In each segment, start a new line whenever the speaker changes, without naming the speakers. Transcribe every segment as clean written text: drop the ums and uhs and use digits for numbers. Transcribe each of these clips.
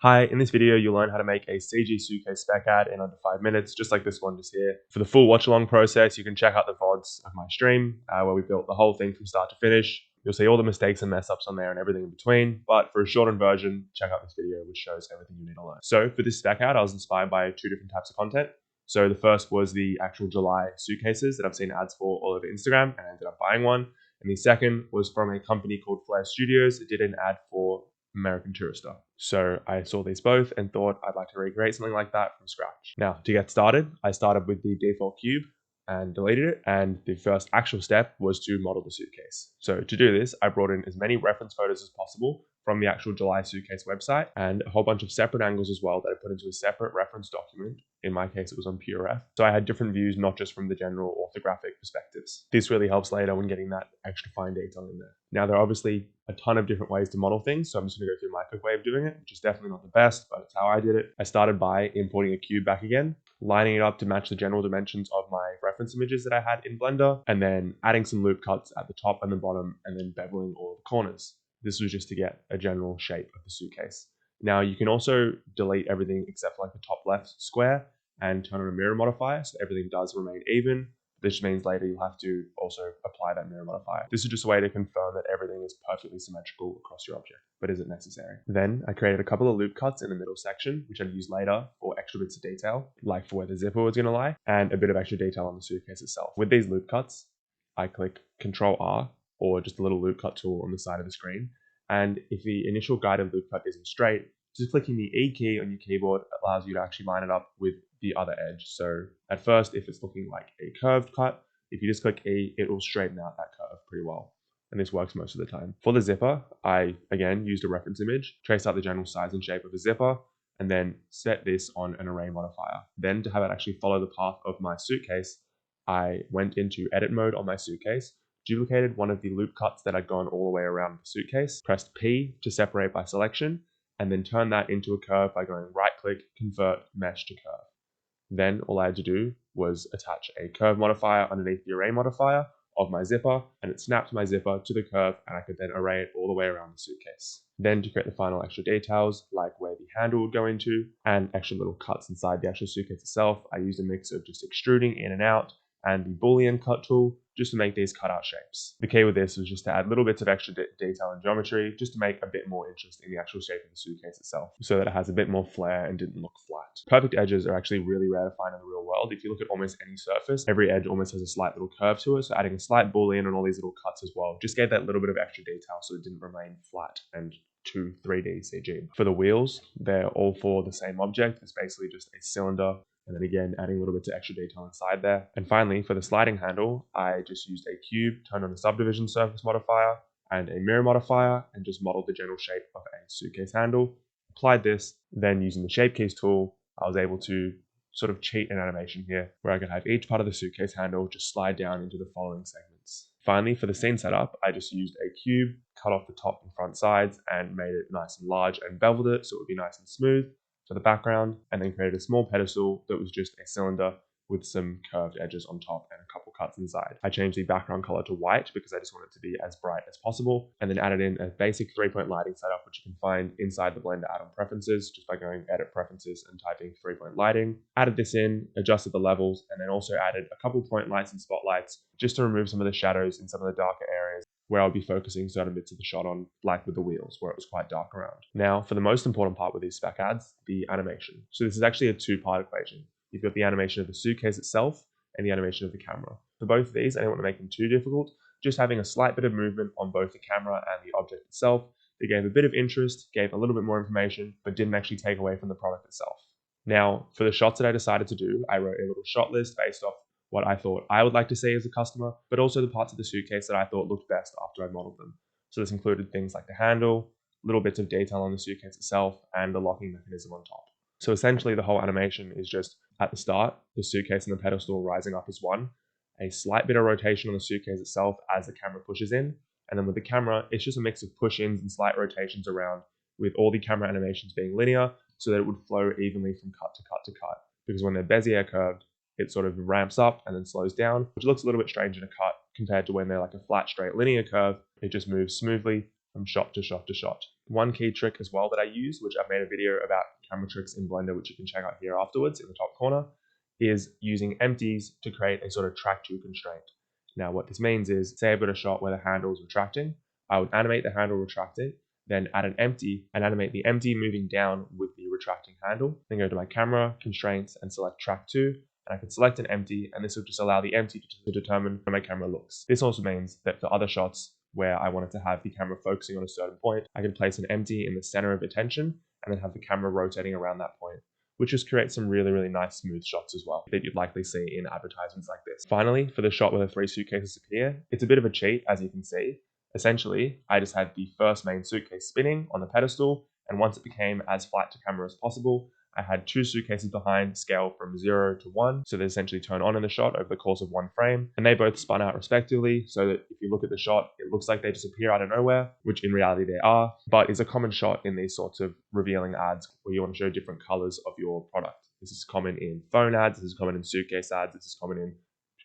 Hi, in this video you'll learn how to make a CG suitcase spec ad in under 5 minutes, just like this one just here. For the full watch along process, you can check out the VODs of my stream, where we built the whole thing from start to finish. You'll see all the mistakes and mess ups on there and everything in between, but for a shortened version, check out this video which shows everything you need to learn. So for this spec ad, I was inspired by two different types of content. So the first was the actual July suitcases that I've seen ads for all over Instagram and I ended up buying one. And the second was from a company called Flare Studios. It did an ad for American Tourister. So I saw these both and thought I'd like to recreate something like that from scratch. Now, to get started, I started with the default cube and deleted it. And the first actual step was to model the suitcase. So to do this, I brought in as many reference photos as possible from the actual July suitcase website and a whole bunch of separate angles as well that I put into a separate reference document. In my case, it was on PureRef. So I had different views, not just from the general orthographic perspectives. This really helps later when getting that extra fine detail in there. Now, there are obviously a ton of different ways to model things, so I'm just going to go through my quick way of doing it, which is definitely not the best, but it's how I did it. I started by importing a cube back again, lining it up to match the general dimensions of my reference images that I had in Blender, and then adding some loop cuts at the top and the bottom, and then beveling all of the corners. This was just to get a general shape of the suitcase. Now, you can also delete everything except for like the top left square and turn on a mirror modifier so everything does remain even. This means later you'll have to also apply that mirror modifier. This is just a way to confirm that everything is perfectly symmetrical across your object, but is it necessary? Then I created a couple of loop cuts in the middle section, which I'd use later for extra bits of detail, like for where the zipper was going to lie, and a bit of extra detail on the suitcase itself. With these loop cuts, I click Control R, or just a little loop cut tool on the side of the screen. And if the initial guided loop cut isn't straight, just clicking the E key on your keyboard allows you to actually line it up with the other edge. So at first, if it's looking like a curved cut, if you just click E, it will straighten out that curve pretty well. And this works most of the time. For the zipper, I again used a reference image, traced out the general size and shape of the zipper, and then set this on an array modifier. Then to have it actually follow the path of my suitcase, I went into edit mode on my suitcase, duplicated one of the loop cuts that had gone all the way around the suitcase, pressed P to separate by selection, and then turned that into a curve by going right click, convert mesh to curve. Then all I had to do was attach a curve modifier underneath the array modifier of my zipper, and it snapped my zipper to the curve, and I could then array it all the way around the suitcase. Then to create the final extra details, like where the handle would go into, and extra little cuts inside the actual suitcase itself, I used a mix of just extruding in and out, and the Boolean cut tool just to make these cutout shapes. The key with this was just to add little bits of extra detail and geometry just to make a bit more interest in the actual shape of the suitcase itself so that it has a bit more flair and didn't look flat. Perfect edges are actually really rare to find in the real world. If you look at almost any surface, every edge almost has a slight little curve to it, so adding a slight Boolean on all these little cuts as well just gave that little bit of extra detail so it didn't remain flat and too 3D CG. For the wheels, they're all for the same object. It's basically just a cylinder, and then again, adding little bits of extra detail inside there. And finally, for the sliding handle, I just used a cube, turned on the subdivision surface modifier and a mirror modifier, and just modeled the general shape of a suitcase handle. Applied this, then using the shape keys tool, I was able to sort of cheat an animation here, where I could have each part of the suitcase handle just slide down into the following segments. Finally, for the scene setup, I just used a cube, cut off the top and front sides, and made it nice and large and beveled it so it would be nice and smooth for the background, and then created a small pedestal that was just a cylinder with some curved edges on top and a couple cuts inside. I changed the background color to white because I just want it to be as bright as possible, and then added in a basic 3-point lighting setup, which you can find inside the Blender add-on preferences just by going edit preferences and typing 3-point lighting. Added this in, adjusted the levels, and then also added a couple point lights and spotlights just to remove some of the shadows in some of the darker areas where I'll be focusing certain bits of the shot on, like with the wheels, where it was quite dark around. Now, for the most important part with these spec ads, the animation. So this is actually a two-part equation. You've got the animation of the suitcase itself and the animation of the camera. For both of these, I don't want to make them too difficult. Just having a slight bit of movement on both the camera and the object itself, they gave a bit of interest, gave a little bit more information, but didn't actually take away from the product itself. Now, for the shots that I decided to do, I wrote a little shot list based off what I thought I would like to see as a customer, but also the parts of the suitcase that I thought looked best after I modeled them. So this included things like the handle, little bits of detail on the suitcase itself, and the locking mechanism on top. So essentially the whole animation is just at the start, the suitcase and the pedestal rising up as one, a slight bit of rotation on the suitcase itself as the camera pushes in, and then with the camera, it's just a mix of push-ins and slight rotations around, with all the camera animations being linear so that it would flow evenly from cut to cut to cut. Because when they're Bezier curved, it sort of ramps up and then slows down, which looks a little bit strange in a cut compared to when they're like a flat, straight, linear curve. It just moves smoothly from shot to shot to shot. One key trick as well that I use, which I've made a video about camera tricks in Blender, which you can check out here afterwards in the top corner, is using empties to create a sort of track to constraint. Now what this means is, say I've got a shot where the handle is retracting, I would animate the handle retracting, then add an empty and animate the empty moving down with the retracting handle. Then go to my camera, constraints, and select track 2. And I can select an empty, and this will just allow the empty to determine where my camera looks. This also means that for other shots where I wanted to have the camera focusing on a certain point, I can place an empty in the center of attention and then have the camera rotating around that point, which just creates some really, really nice smooth shots as well that you'd likely see in advertisements like this. Finally, for the shot where the 3 suitcases appear, it's a bit of a cheat, as you can see. Essentially, I just had the first main suitcase spinning on the pedestal, and once it became as flat to camera as possible, I had 2 suitcases behind, scale from 0 to 1, so they essentially turn on in the shot over the course of one frame, and they both spun out respectively, so that if you look at the shot, it looks like they just appear out of nowhere, which in reality they are, but is a common shot in these sorts of revealing ads where you want to show different colors of your product. This is common in phone ads, this is common in suitcase ads, this is common in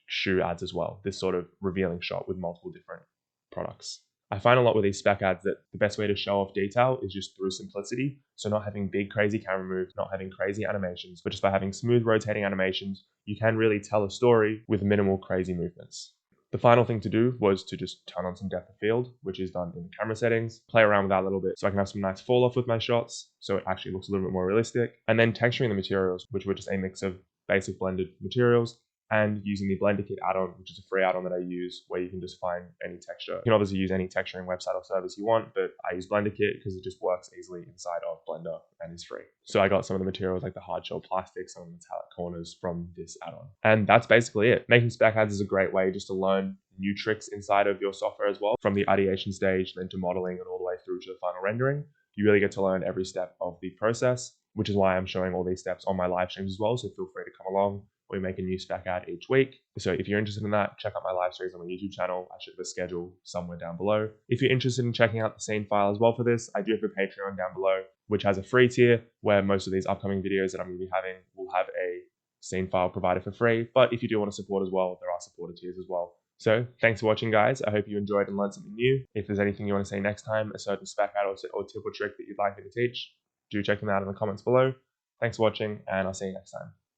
shoe ads as well, this sort of revealing shot with multiple different products. I find a lot with these spec ads that the best way to show off detail is just through simplicity. So not having big crazy camera moves, not having crazy animations, but just by having smooth rotating animations, you can really tell a story with minimal crazy movements. The final thing to do was to just turn on some depth of field, which is done in the camera settings, play around with that a little bit so I can have some nice fall off with my shots, so it actually looks a little bit more realistic. And then texturing the materials, which were just a mix of basic blended materials, and using the Blender Kit add-on, which is a free add-on that I use where you can just find any texture. You can obviously use any texturing website or service you want, but I use Blender Kit because it just works easily inside of Blender and is free. So I got some of the materials like the hard shell plastic, some of the metallic corners from this add-on. And that's basically it. Making spec ads is a great way just to learn new tricks inside of your software as well, from the ideation stage, then to modeling and all the way through to the final rendering. You really get to learn every step of the process, which is why I'm showing all these steps on my live streams as well, so feel free to come along. We make a new spec ad each week. So if you're interested in that, check out my live streams on my YouTube channel. I should have a schedule somewhere down below. If you're interested in checking out the scene file as well for this, I do have a Patreon down below, which has a free tier where most of these upcoming videos that I'm going to be having will have a scene file provided for free. But if you do want to support as well, there are supporter tiers as well. So thanks for watching, guys. I hope you enjoyed and learned something new. If there's anything you want to say next time, a certain spec ad or tip or trick that you'd like me to teach, do check them out in the comments below. Thanks for watching, and I'll see you next time.